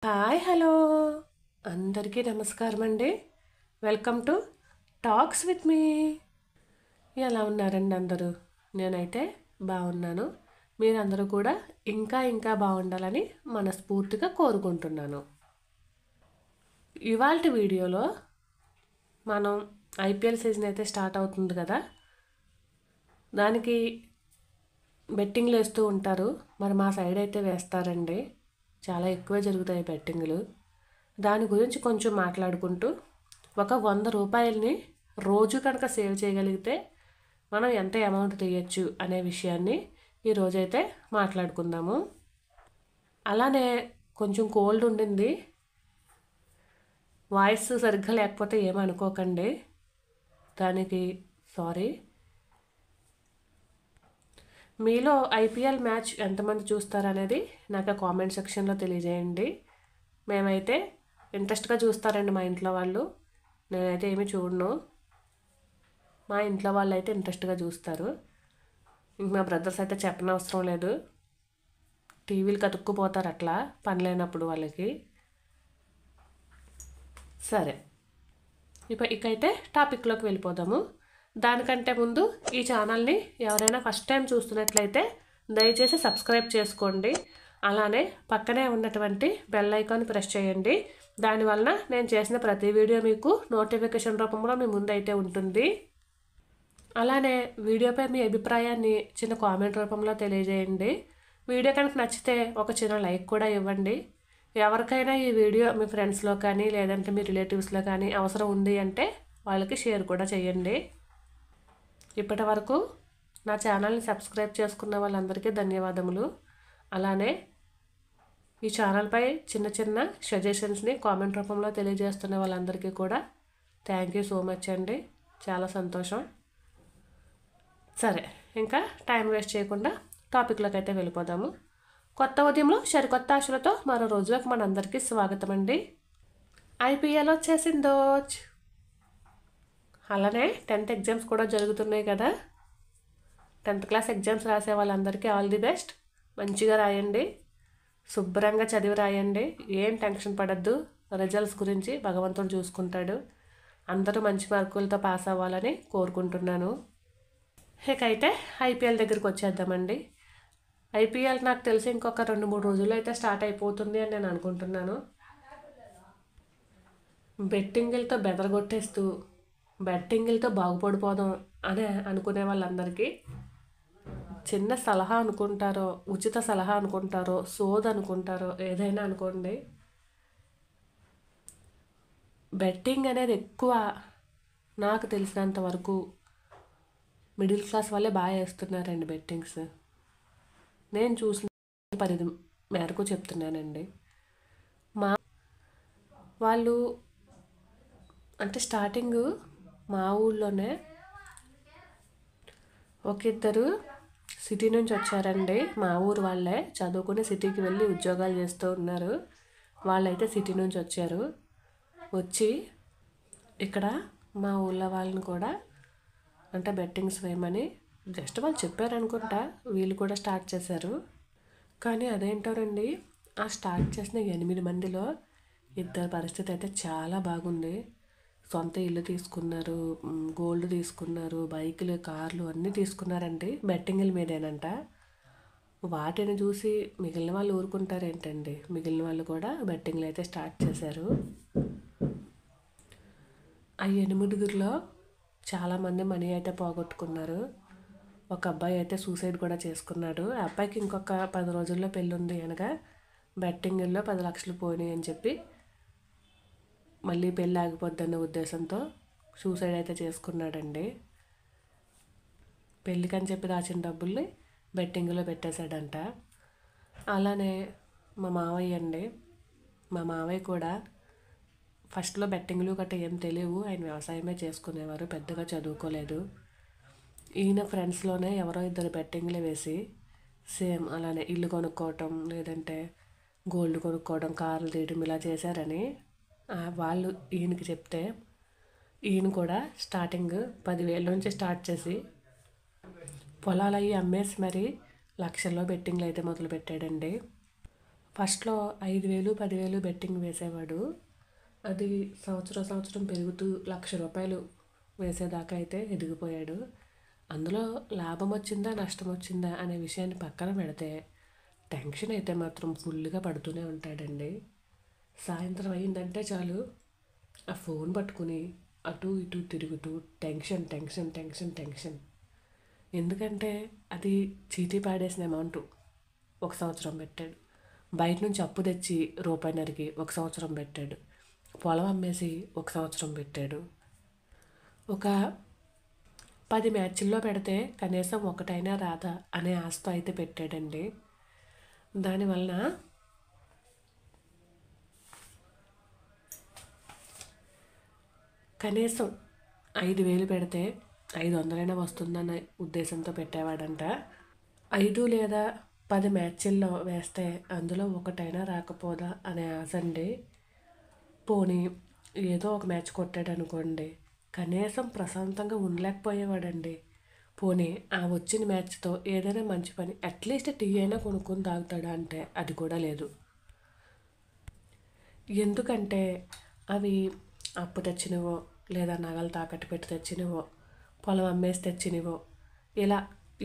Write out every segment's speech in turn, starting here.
Hi hello అందరికీ నమస్కారం అండి. Welcome to talks with me. ఎలా ఉన్నారండి అందరూ? నేనైతే బాగున్నాను. మీరందరూ కూడా ఇంకా బాగుండాలని మనస్ఫూర్తిగా కోరుకుంటున్నాను. ఇవాల్టి వీడియోలో మనం ఐపీఎల్ సీజన్ అయితే స్టార్ట్ అవుతుంది కదా, దానికి బెట్టింగ్లు వేస్తూ ఉంటారు. మరి మా సైడ్ అయితే వేస్తారండి. చాలా ఎక్కువే జరుగుతాయి బెట్టింగ్లు. దాని గురించి కొంచెం మాట్లాడుకుంటూ ఒక 100 రూపాయలని రోజు కనుక సేవ్ చేయగలిగితే మనం ఎంత అమౌంట్ తీయచ్చు అనే విషయాన్ని ఈరోజైతే మాట్లాడుకుందాము. అలానే కొంచెం కోల్డ్ ఉండింది, వాయిస్ సరిగ్గా లేకపోతే ఏమనుకోకండి, దానికి సారీ. మీలో ఐపీఎల్ మ్యాచ్ ఎంతమంది చూస్తారనేది నాకు కామెంట్ సెక్షన్లో తెలియజేయండి. మేమైతే ఇంట్రెస్ట్గా చూస్తారండి మా ఇంట్లో వాళ్ళు. నేనైతే ఏమీ చూడను, మా ఇంట్లో వాళ్ళు అయితే ఇంట్రెస్ట్గా చూస్తారు. ఇంక మా బ్రదర్స్ అయితే చెప్పనవసరం లేదు, టీవీలు కతుక్కుపోతారు అట్లా పని లేనప్పుడు వాళ్ళకి. సరే, ఇకైతే టాపిక్లోకి వెళ్ళిపోదాము. దానికంటే ముందు ఈ ఛానల్ని ఎవరైనా ఫస్ట్ టైం చూస్తున్నట్లయితే దయచేసి సబ్స్క్రైబ్ చేసుకోండి. అలానే పక్కనే ఉన్నటువంటి బెల్ ఐకాన్ ప్రెస్ చేయండి. దానివల్ల నేను చేసిన ప్రతి వీడియో మీకు నోటిఫికేషన్ రూపంలో మీ ముందైతే ఉంటుంది. అలానే వీడియోపై మీ అభిప్రాయాన్ని చిన్న కామెంట్ రూపంలో తెలియజేయండి. వీడియో కనుక నచ్చితే ఒక చిన్న లైక్ కూడా ఇవ్వండి. ఎవరికైనా ఈ వీడియో మీ ఫ్రెండ్స్లో కానీ లేదంటే మీ రిలేటివ్స్లో కానీ అవసరం ఉంది అంటే వాళ్ళకి షేర్ కూడా చేయండి. ఇప్పటి వరకు నా ఛానల్ని సబ్స్క్రైబ్ చేసుకున్న వాళ్ళందరికీ ధన్యవాదములు. అలానే ఈ ఛానల్పై చిన్న సజెషన్స్ని కామెంట్ రూపంలో తెలియజేస్తున్న వాళ్ళందరికీ కూడా థ్యాంక్ యూ సో మచ్ అండి. చాలా సంతోషం. సరే, ఇంకా టైం వేస్ట్ చేయకుండా టాపిక్లోకి అయితే వెళ్ళిపోదాము. కొత్త ఉదయంలో సరికొత్త ఆశలతో మరో రోజులకు మనందరికీ స్వాగతం అండి. ఐపీఎల్ వచ్చేసిందో. అలానే 10th ఎగ్జామ్స్ కూడా జరుగుతున్నాయి కదా. 10th క్లాస్ ఎగ్జామ్స్ రాసే వాళ్ళందరికీ ఆల్ ది బెస్ట్. మంచిగా రాయండి, శుభ్రంగా చదివి రాయండి. ఏం టెన్షన్ పడద్దు, రిజల్ట్స్ గురించి భగవంతుడు చూసుకుంటాడు. అందరూ మంచి మార్కులతో పాస్ అవ్వాలని కోరుకుంటున్నాను. ఇకైతే ఐపీఎల్ దగ్గరికి వచ్చేద్దామండి. ఐపీఎల్ నాకు తెలిసి ఇంకొక 2-3 రోజుల్లో అయితే స్టార్ట్ అయిపోతుంది అని నేను అనుకుంటున్నాను. బెట్టింగులతో బెదరగొట్టేస్తూ బెట్టింగులతో బాగుపడిపోదాం అని అనుకునే వాళ్ళందరికీ చిన్న సలహా అనుకుంటారో, ఉచిత సలహా అనుకుంటారో, సోద్ అనుకుంటారో, ఏదైనా అనుకోండి, బెట్టింగ్ అనేది ఎక్కువ నాకు తెలిసినంత వరకు మిడిల్ క్లాస్ వాళ్ళే బాగా వేస్తున్నారండి బెట్టింగ్స్. నేను చూసిన పరిధి మేరకు చెప్తున్నానండి. వాళ్ళు అంటే స్టార్టింగ్ మా ఊళ్ళోనే ఇద్దరు సిటీ నుంచి వచ్చారండి. మా ఊరు వాళ్ళే చదువుకుని సిటీకి వెళ్ళి ఉద్యోగాలు చేస్తూ ఉన్నారు. వాళ్ళైతే సిటీ నుంచి వచ్చారు. వచ్చి ఇక్కడ మా ఊళ్ళో వాళ్ళని కూడా అంటే బెట్టింగ్స్ వేయమని జస్ట్ వాళ్ళు చెప్పారనుకుంటా, వీళ్ళు కూడా స్టార్ట్ చేశారు. కానీ అదేంటోనండి, ఆ స్టార్ట్ చేసిన 8 మందిలో 2 పరిస్థితి అయితే చాలా బాగుంది. సొంత ఇల్లు తీసుకున్నారు, గోల్డ్ తీసుకున్నారు, బైకులు, కార్లు అన్నీ తీసుకున్నారండి. బెట్టింగ్ల మీదేనంట. వాటిని చూసి మిగిలిన వాళ్ళు ఊరుకుంటారేంటండి, మిగిలిన వాళ్ళు కూడా బెట్టింగ్లు అయితే స్టార్ట్ చేశారు. ఆ 8 చాలామంది మనీ అయితే పోగొట్టుకున్నారు. ఒక అబ్బాయి అయితే సూసైడ్ కూడా చేసుకున్నాడు. ఆ అబ్బాయికి ఇంకొక 10 రోజుల్లో పెళ్ళి ఉంది అనగా బెట్టింగ్లో 10 లక్షలు పోయినాయి అని చెప్పి మళ్ళీ పెళ్ళి ఆగిపోద్దన్న ఉద్దేశంతో సూసైడ్ అయితే చేసుకున్నాడండి. పెళ్ళికని చెప్పి దాచిన డబ్బుల్ని బెట్టింగ్లో పెట్టేశాడంట. అలానే మా మావయ్య కూడా ఫస్ట్లో బెట్టింగ్లు గట్రా ఏం తెలియవు, ఆయన వ్యవసాయమే చేసుకునేవారు, పెద్దగా చదువుకోలేదు. ఈయన ఫ్రెండ్స్లోనే ఎవరో 2 బెట్టింగ్లు వేసి సేమ్ అలానే ఇల్లు కొనుక్కోవటం, లేదంటే గోల్డ్ కొనుక్కోవడం, కార్లు తీయడం ఇలా చేశారని వాళ్ళు ఈయనకి చెప్తే ఈయన కూడా స్టార్టింగ్ 10,000 నుంచి స్టార్ట్ చేసి పొలాలు అవి అమ్మేసి మరి లక్షల్లో బెట్టింగ్లు అయితే మొదలుపెట్టాడండి. ఫస్ట్లో 5,000 10,000 బెట్టింగ్ వేసేవాడు. అది సంవత్సరం పెరుగుతూ ₹1,00,000 వేసేదాకా అయితే ఎదిగిపోయాడు. అందులో లాభం వచ్చిందా నష్టం వచ్చిందా అనే విషయాన్ని పక్కన పెడితే టెన్షన్ అయితే మాత్రం ఫుల్గా పడుతూనే ఉంటాడండి. సాయంత్రం అయిందంటే చాలు ఆ ఫోన్ పట్టుకుని అటు ఇటు తిరుగుతూ టెన్షన్ టెన్షన్ టెన్షన్ టెన్షన్. ఎందుకంటే అది చీటీ పాడేసిన అమౌంట్. 1 సంవత్సరం పెట్టాడు. బయట నుంచి అప్పు తెచ్చి రూపాయిన్నరకి 1 సంవత్సరం పెట్టాడు. పొలం అమ్మేసి 1 సంవత్సరం పెట్టాడు. ఒక 10 మ్యాచ్ల్లో పెడితే కనీసం ఒకటైనా రాదా అనే ఆశతో అయితే పెట్టాడండి. దానివల్ల కనీసం 5,000 పెడితే 500 వస్తుందన్న ఉద్దేశంతో పెట్టేవాడంట. 5 లేదా 10 మ్యాచ్ల్లో వేస్తే అందులో ఒకటైనా రాకపోదా అనే ఆశ అండి. పోనీ ఏదో ఒక మ్యాచ్ కొట్టాడు అనుకోండి, కనీసం ప్రశాంతంగా ఉండలేకపోయేవాడండి. పోనీ ఆ వచ్చిన మ్యాచ్తో ఏదైనా మంచి పని అట్లీస్ట్ టీ అయినా కొనుక్కొని తాగుతాడా అంటే అది కూడా లేదు. ఎందుకంటే అవి అప్పు తెచ్చినవో లేదా నగలు తాకట్టు పెట్టి తెచ్చినవో పొలం అమ్మేసి తెచ్చినవో ఇలా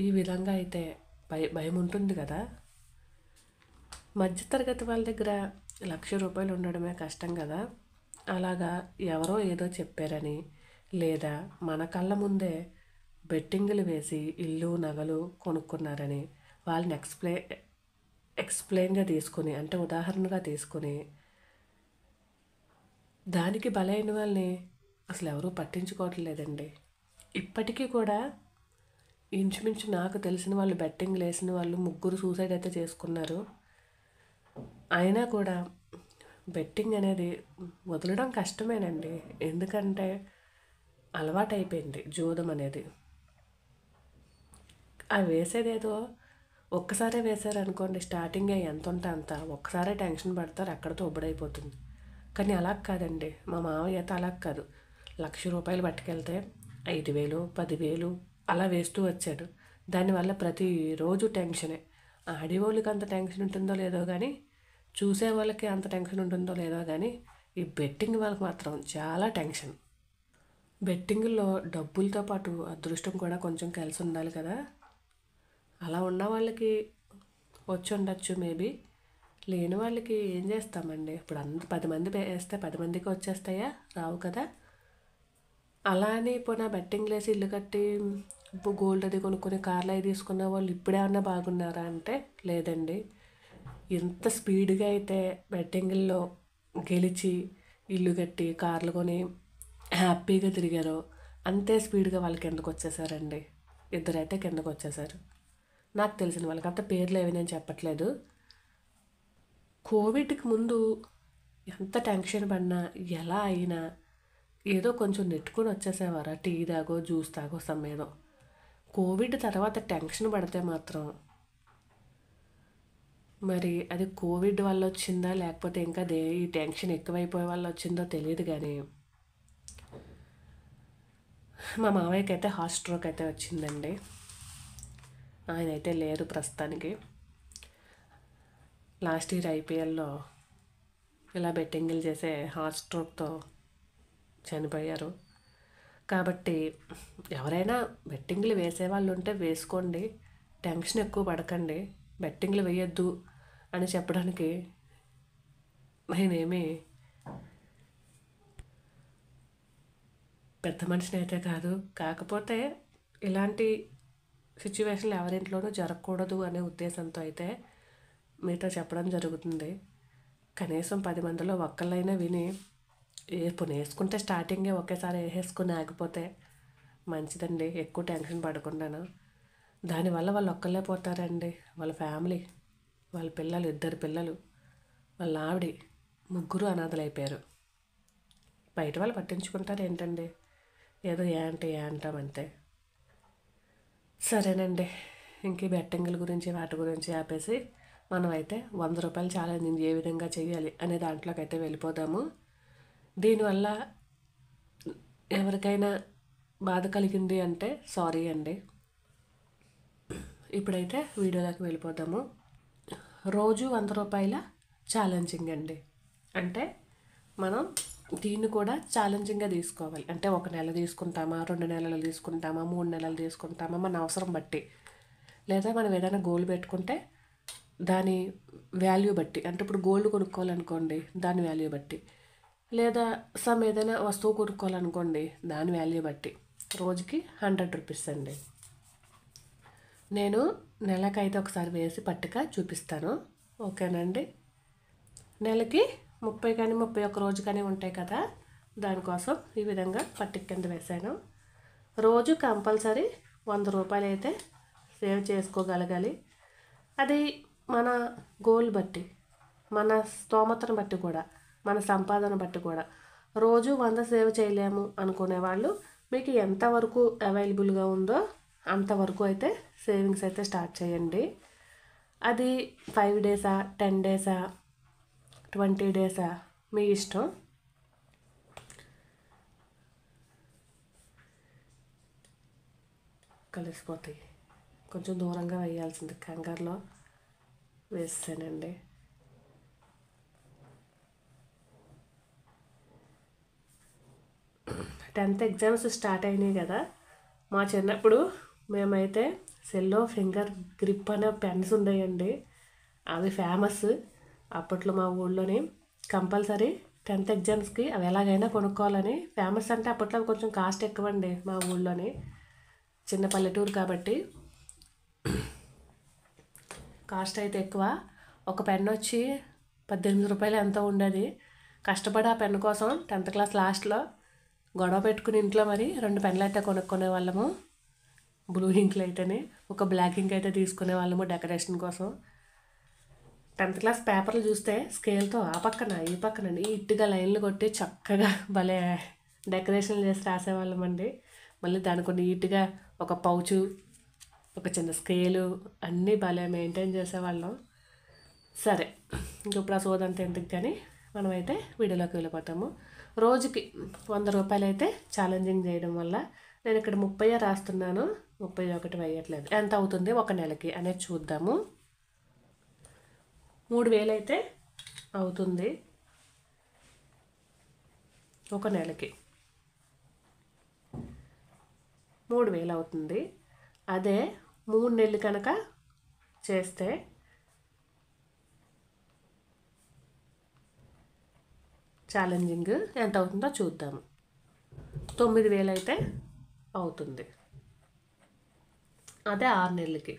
ఈ విధంగా అయితే భయం ఉంటుంది కదా. మధ్యతరగతి వాళ్ళ దగ్గర ₹1,00,000 ఉండడమే కష్టం కదా. అలాగా ఎవరో ఏదో చెప్పారని లేదా మన కళ్ళ ముందే బెట్టింగులు వేసి ఇల్లు నగలు కొనుక్కున్నారని వాళ్ళని ఎక్స్ప్లెయిన్గా తీసుకుని అంటే ఉదాహరణగా తీసుకుని దానికి బలైన వాళ్ళని అసలు ఎవరూ పట్టించుకోవట్లేదండి. ఇప్పటికీ కూడా ఇంచుమించు నాకు తెలిసిన వాళ్ళు బెట్టింగ్లు వేసిన వాళ్ళు 3 సూసైడ్ అయితే చేసుకున్నారు. అయినా కూడా బెట్టింగ్ అనేది వదలడం కష్టమేనండి. ఎందుకంటే అలవాటైపోయింది జూదం అనేది. అది వేసేదేదో ఒక్కసారే వేశారనుకోండి, స్టార్టింగే ఎంత ఉంటే అంత ఒక్కసారే టెన్షన్ పడతారు, అక్కడితో ఒబ్బడైపోతుంది. కానీ అలా కాదండి. మా మావయ్య అయితే అలా కాదు. ₹1,00,000 పట్టుకెళ్తే 5,000 10,000 అలా వేస్తూ వచ్చాడు. దానివల్ల ప్రతిరోజు టెన్షనే. ఆడేవాళ్ళకి అంత టెన్షన్ ఉంటుందో లేదో కానీ చూసే వాళ్ళకి అంత టెన్షన్ ఉంటుందో లేదో కానీ ఈ బెట్టింగ్ వాళ్ళకి మాత్రం చాలా టెన్షన్. బెట్టింగ్లో డబ్బులతో పాటు అదృష్టం కూడా కొంచెం కలిసి ఉండాలి కదా. అలా ఉన్న వాళ్ళకి వచ్చి ఉండొచ్చు మేబీ. లేని వాళ్ళకి ఏం చేస్తామండి. ఇప్పుడు 10 మంది వేస్తే 10 మందికి వచ్చేస్తాయా? రావు కదా. అలా అని పోనా బెట్టింగ్లు వేసి ఇల్లు కట్టి గోల్డ్ అది కొనుక్కొని కార్లు అవి తీసుకున్న వాళ్ళు ఇప్పుడేమన్నా బాగున్నారా అంటే లేదండి. ఎంత స్పీడ్గా అయితే బెట్టింగుల్లో గెలిచి ఇల్లు కట్టి కార్లు కొని హ్యాపీగా తిరిగారో అంతే స్పీడ్గా వాళ్ళు కిందకు వచ్చేసారండి. 2 అయితే కిందకు వచ్చేసారు నాకు తెలిసిన వాళ్ళకి. అంత పేర్లు ఏవి నేను చెప్పట్లేదు. కోవిడ్కి ముందు ఎంత టెన్షన్ పడినా ఎలా అయినా ఏదో కొంచెం నెట్టుకొని వచ్చేసేవారు. టీ తాగో జ్యూస్ తాగో సమ్మేదో. కోవిడ్ తర్వాత టెన్షన్ పడితే మాత్రం మరి అది కోవిడ్ వల్ల వచ్చిందా లేకపోతే ఇంకా ఈ టెన్షన్ ఎక్కువైపోయే వల్ల వచ్చిందో తెలియదు కానీ మా మావయ్యకి అయితే హార్ట్ స్ట్రోక్ అయితే వచ్చిందండి. ఆయన అయితే లేరు ప్రస్తుతానికి. లాస్ట్ ఇయర్ ఐపీఎల్లో ఇలా బెట్టింగులు చేసే హార్ట్ స్ట్రోక్తో చనిపోయారు. కాబట్టి ఎవరైనా బెట్టింగ్లు వేసేవాళ్ళు ఉంటే వేసుకోండి, టెన్షన్ ఎక్కువ పడకండి. బెట్టింగ్లు వేయొద్దు అని చెప్పడానికి నేనేమి పెద్ద మనిషిని అయితే కాదు. కాకపోతే ఇలాంటి సిచ్యువేషన్లు ఎవరింట్లోనూ జరగకూడదు అనే ఉద్దేశంతో అయితే మీతో చెప్పడం జరుగుతుంది. కనీసం 10 మందిలో ఒక్కళ్ళైనా విని వేసుకుంటే స్టార్టింగే ఒకేసారి వేసేసుకుని ఆగిపోతే మంచిదండి. ఎక్కువ టెన్షన్ పడకుండాను. దానివల్ల వాళ్ళు ఒక్కళ్ళే పోతారండి. వాళ్ళ ఫ్యామిలీ, వాళ్ళ పిల్లలు, 2 పిల్లలు, వాళ్ళ ఆవిడ, 3 అనాథలైపోయారు. బయట వాళ్ళు పట్టించుకుంటారు ఏంటండి, ఏదో ఏ అంటామంతే. సరేనండి, ఇంక బెట్టింగుల గురించి వాటి గురించి ఆపేసి మనమైతే ₹100 ఛాలెంజింగ్ ఏ విధంగా చేయాలి అనే దాంట్లోకి అయితే వెళ్ళిపోదాము. దీనివల్ల ఎవరికైనా బాధ కలిగింది అంటే సారీ అండి. ఇప్పుడైతే వీడియోలోకి వెళ్ళిపోదాము. రోజు ₹100 ఛాలెంజింగ్ అండి. అంటే మనం దీన్ని కూడా ఛాలెంజింగ్గా తీసుకోవాలి. అంటే 1 నెల తీసుకుంటామా, 2 నెలలు తీసుకుంటామా, 3 నెలలు తీసుకుంటామా, మన అవసరం బట్టి. లేదా మనం ఏదైనా గోల్ పెట్టుకుంటే దాని వాల్యూ బట్టి, అంటే ఇప్పుడు గోల్డ్ కొనుక్కోవాలనుకోండి దాని వాల్యూ బట్టి, లేదా ఏదైనా వస్తువు కొనుక్కోవాలనుకోండి దాని వాల్యూ బట్టి రోజుకి 100 రూపీస్ అండి. నేను నెలకైతే ఒకసారి వేసి పట్టిక చూపిస్తాను, ఓకేనండి. నెలకి 30 కానీ 31 రోజు కానీ ఉంటాయి కదా, దానికోసం ఈ విధంగా పట్టిక కింద వేసాను. రోజు కంపల్సరీ 100 రూపాయలు అయితే సేవ్ చేసుకోగలగాలి. అది మన గోల్ బట్టి, మన స్తోమతను బట్టి కూడా, మన సంపాదన బట్టి కూడా. రోజు 100 సేవ్ చేయలేము అనుకునే వాళ్ళు మీకు ఎంతవరకు అవైలబుల్గా ఉందో అంతవరకు అయితే సేవింగ్స్ అయితే స్టార్ట్ చేయండి. అది 5 డేసా, 10 డేసా, 20 డేసా మీ ఇష్టం. కలిసిపోతాయి, కొంచెం దూరంగా వేయాల్సింది, కంగారులో వేసానండి. టెన్త్ ఎగ్జామ్స్ స్టార్ట్ అయినాయి కదా, మా చిన్నప్పుడు మేమైతే సెల్లో ఫింగర్ గ్రిప్ అనే పెన్స్ ఉండేయండి. అవి ఫేమస్ అప్పట్లో మా ఊళ్ళోని. కంపల్సరీ 10th ఎగ్జామ్స్కి అవి ఎలాగైనా కొనుక్కోవాలని. ఫేమస్ అంటే అప్పట్లో కొంచెం కాస్ట్ ఎక్కువ అండి మా ఊళ్ళోని, చిన్న పల్లెటూరు కాబట్టి కాస్ట్ అయితే ఎక్కువ. ఒక పెన్ వచ్చి 18 రూపాయలు ఎంతో ఉండేది. కష్టపడి ఆ పెన్ కోసం 10th క్లాస్ లాస్ట్లో గొడవ పెట్టుకుని ఇంట్లో మరి 2 పెన్లు అయితే కొనుక్కునే వాళ్ళము. బ్లూ ఇంక్లు అయితేనే, ఒక బ్లాక్ ఇంక్ అయితే తీసుకునే వాళ్ళము డెకరేషన్ కోసం. 10th క్లాస్ పేపర్లు చూస్తే స్కేల్తో ఆ పక్కన ఈ పక్కన నీట్గా లైన్లు కొట్టి చక్కగా భలే డెకరేషన్లు చేసి రాసేవాళ్ళమండి. మళ్ళీ దానికి నీట్గా ఒక పౌచు, ఒక చిన్న స్కేలు అన్నీ భలే మెయింటైన్ చేసేవాళ్ళం. సరే, ఇప్పుడు ఆ సోదంతా ఎందుకు కానీ మనమైతే వీడియోలోకి వెళ్ళిపోతాము. రోజుకి 100 రూపాయలు అయితే ఛాలెంజింగ్ చేయడం వల్ల నేను ఇక్కడ 30 రాస్తున్నాను, 31 వేయట్లేదు. ఎంత అవుతుంది ఒక నెలకి అనేది చూద్దాము. 3000 అయితే అవుతుంది ఒక నెలకి. 3000 అవుతుంది. అదే 3 నెలలు కనుక చేస్తే ఛాలెంజింగ్ ఎంత అవుతుందో చూద్దాము. 9000 అయితే అవుతుంది. అదే 6 నెలలకి.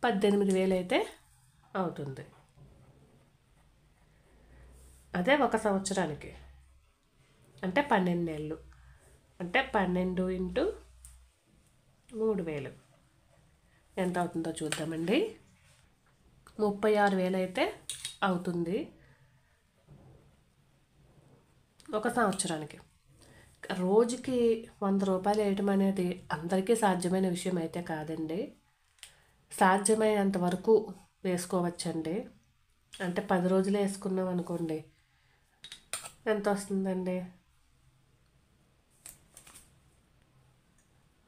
18,000 అయితే అవుతుంది. అదే 1 సంవత్సరానికి, అంటే 12 నెలలు, అంటే 12 × 3000 ఎంత అవుతుందో చూద్దామండి. 36,000 అయితే అవుతుంది 1 సంవత్సరానికి. రోజుకి 100 రూపాయలు వేయటం అనేది అందరికీ సాధ్యమైన విషయం అయితే కాదండి. సాధ్యమైనంత వరకు వేసుకోవచ్చండి. అంటే 10 రోజులు వేసుకున్నాం అనుకోండి, ఎంత వస్తుందండి?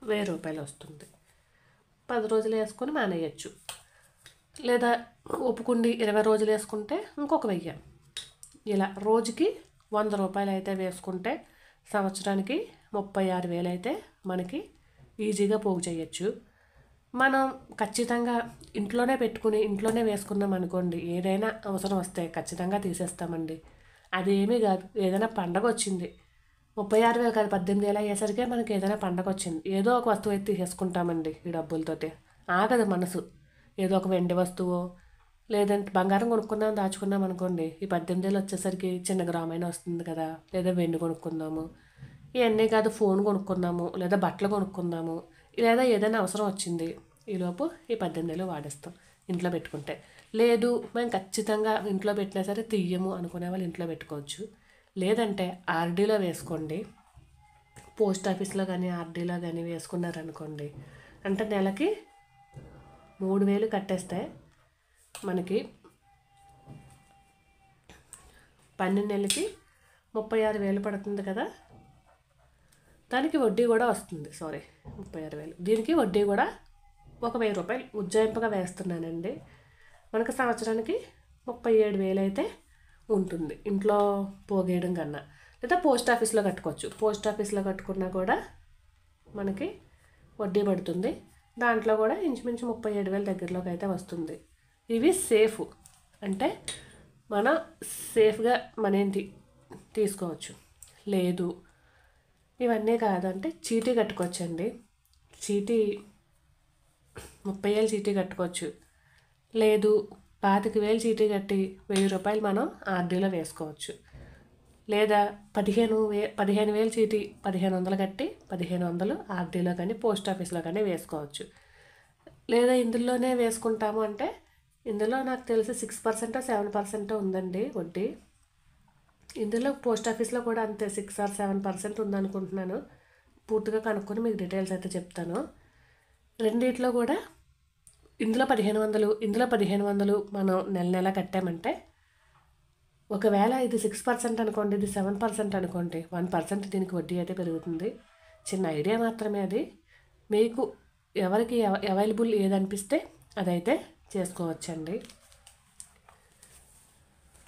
1000 రూపాయలు వస్తుంది. 10 రోజులు వేసుకొని మానేయచ్చు. లేదా ఒప్పుకుండి 20 రోజులు వేసుకుంటే ఇంకొక 1000. ఇలా రోజుకి 100 రూపాయలు అయితే వేసుకుంటే సంవత్సరానికి 36,000 అయితే మనకి ఈజీగా పోగు చేయొచ్చు. మనం ఖచ్చితంగా ఇంట్లోనే పెట్టుకుని ఇంట్లోనే వేసుకున్నాం అనుకోండి, ఏదైనా అవసరం వస్తే ఖచ్చితంగా తీసేస్తామండి. అదేమీ కాదు, ఏదైనా పండగ వచ్చింది, 36,000 కాదు 18,000 అయ్యేసరికి మనకి ఏదైనా పండగ వచ్చింది, ఏదో ఒక వస్తువు అయితే తీసేసుకుంటామండి ఈ డబ్బులతోటి. ఆగదు మనసు. ఏదో ఒక వెండి వస్తువు, లేదంటే బంగారం కొనుక్కుందాం దాచుకున్నాం అనుకోండి, ఈ 18,000 వచ్చేసరికి చిన్న గ్రామైన వస్తుంది కదా, లేదా వెండి కొనుక్కుందాము, ఇవన్నీ కాదు ఫోన్ కొనుక్కుందాము, లేదా బట్టలు కొనుక్కుందాము, లేదా ఏదైనా అవసరం వచ్చింది, ఈలోపు ఈ 18,000 వాడేస్తాం ఇంట్లో పెట్టుకుంటే. లేదు మేము ఖచ్చితంగా ఇంట్లో పెట్టినా సరే తీయము అనుకునే వాళ్ళు ఇంట్లో పెట్టుకోవచ్చు. లేదంటే ఆర్డీలో వేసుకోండి. పోస్ట్ ఆఫీస్లో కానీ ఆర్డీలో కానీ వేసుకున్నారనుకోండి, అంటే నెలకి 3,000 కట్టేస్తే మనకి 12 నెలలకి 36,000 పడుతుంది కదా. దానికి వడ్డీ కూడా వస్తుంది. 36,000 దీనికి వడ్డీ కూడా ఒక 1000 రూపాయలు ఉజ్జాయింపుగా వేస్తున్నానండి. మనకు సంవత్సరానికి 37,000 అయితే ఉంటుంది ఇంట్లో పోగేయడం కన్నా. లేదా పోస్ట్ ఆఫీస్లో కట్టుకోవచ్చు. పోస్ట్ ఆఫీస్లో కట్టుకున్నా కూడా మనకి వడ్డీ పడుతుంది. దాంట్లో కూడా ఇంచుమించు 37,000 దగ్గరలోకి అయితే వస్తుంది. ఇవి సేఫ్, అంటే మనం సేఫ్గా మనీని తీసుకోవచ్చు. లేదు ఇవన్నీ కాదంటే చీటీ కట్టుకోవచ్చండి. చీటీ 30,000 చీటీ కట్టుకోవచ్చు. లేదు 25,000 చీటీ కట్టి 1000 రూపాయలు మనం ఆర్డీలో వేసుకోవచ్చు. లేదా 15,000 చీటీ 1,500 కట్టి 1,500 ఆర్డీలో కానీ పోస్ట్ ఆఫీస్లో కానీ వేసుకోవచ్చు. లేదా ఇందులోనే వేసుకుంటాము అంటే ఇందులో నాకు తెలిసి 6% 7% ఉందండి వడ్డీ. ఇందులో పోస్ట్ ఆఫీస్లో కూడా అంతే 6 or 7% ఉందనుకుంటున్నాను. పూర్తిగా కనుక్కొని మీకు డీటెయిల్స్ అయితే చెప్తాను. రెండిట్లో కూడా ఇందులో 1,500 ఇందులో 1,500 మనం నెల నెల కట్టామంటే, ఒకవేళ ఇది 6% అనుకోండి, ఇది 7% అనుకోండి, 1% దీనికి వడ్డీ అయితే పెరుగుతుంది. చిన్న ఐడియా మాత్రమే అది. మీకు ఎవరికి అవైలబుల్ ఏదనిపిస్తే అదైతే చేసుకోవచ్చండి.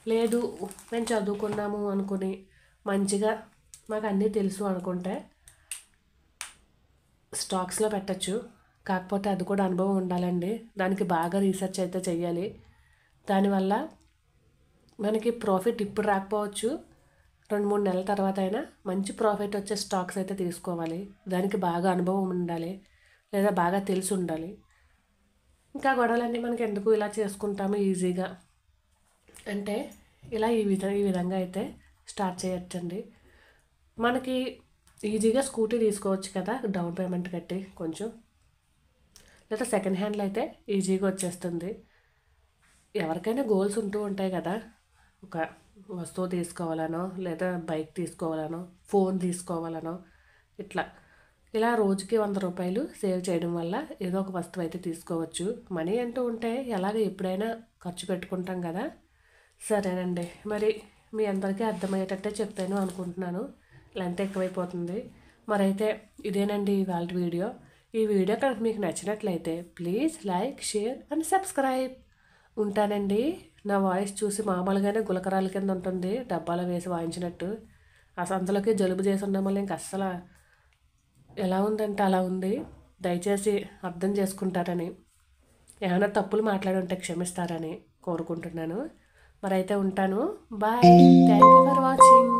లేదు మేము చదువుకున్నాము అనుకుని మంచిగా మాకు అన్నీ తెలుసు అనుకుంటే స్టాక్స్లో పెట్టచ్చు. కాకపోతే అది కూడా అనుభవం ఉండాలండి. దానికి బాగా రీసెర్చ్ అయితే చెయ్యాలి. దానివల్ల మనకి ప్రాఫిట్ ఇప్పుడు రాకపోవచ్చు, 2-3 నెలల తర్వాత అయినా మంచి ప్రాఫిట్ వచ్చే స్టాక్స్ అయితే తీసుకోవాలి. దానికి బాగా అనుభవం ఉండాలి, లేదా బాగా తెలిసి ఉండాలి. ఇంకా గొడవలన్నీ మనకి ఎందుకు, ఇలా చేసుకుంటాము ఈజీగా అంటే ఇలా ఈ విధంగా అయితే స్టార్ట్ చేయొచ్చండి. మనకి ఈజీగా స్కూటీ తీసుకోవచ్చు కదా డౌన్ పేమెంట్ కట్టి కొంచెం. లేదా సెకండ్ హ్యాండ్లో అయితే ఈజీగా వచ్చేస్తుంది. ఎవరికైనా గోల్స్ ఉంటూ ఉంటాయి కదా, ఒక వస్తువు తీసుకోవాలనో, లేదా బైక్ తీసుకోవాలనో, ఫోన్ తీసుకోవాలనో, ఇలా రోజుకి 100 రూపాయలు సేవ్ చేయడం వల్ల ఏదో ఒక వస్తువు అయితే తీసుకోవచ్చు. మనీ అంటూ ఉంటే ఎలాగ ఎప్పుడైనా ఖర్చు పెట్టుకుంటాం కదా. సరేనండి, మరి మీ అందరికీ అర్థమయ్యేటట్టే చెప్తాను అనుకుంటున్నాను. లెంత్ ఎక్కువైపోతుంది. మరైతే ఇదేనండి ఇవాళ వీడియో. ఈ వీడియో కనుక మీకు నచ్చినట్లయితే please like, share and subscribe. ఉంటానండి. నా వాయిస్ చూసి మామూలుగానే గులకరాల కింద ఉంటుంది, డబ్బాలో వేసి వాయించినట్టు. అసలు అందులోకి జలుబు చేసి ఉన్న మళ్ళీ ఇంక అస్సలు ఎలా ఉందంటే అలా ఉంది. దయచేసి అర్థం చేసుకుంటారని, ఏమైనా తప్పులు మాట్లాడి ఉంటే క్షమిస్తారని కోరుకుంటున్నాను. మరైతే ఉంటాను. Bye. Thank you for watching.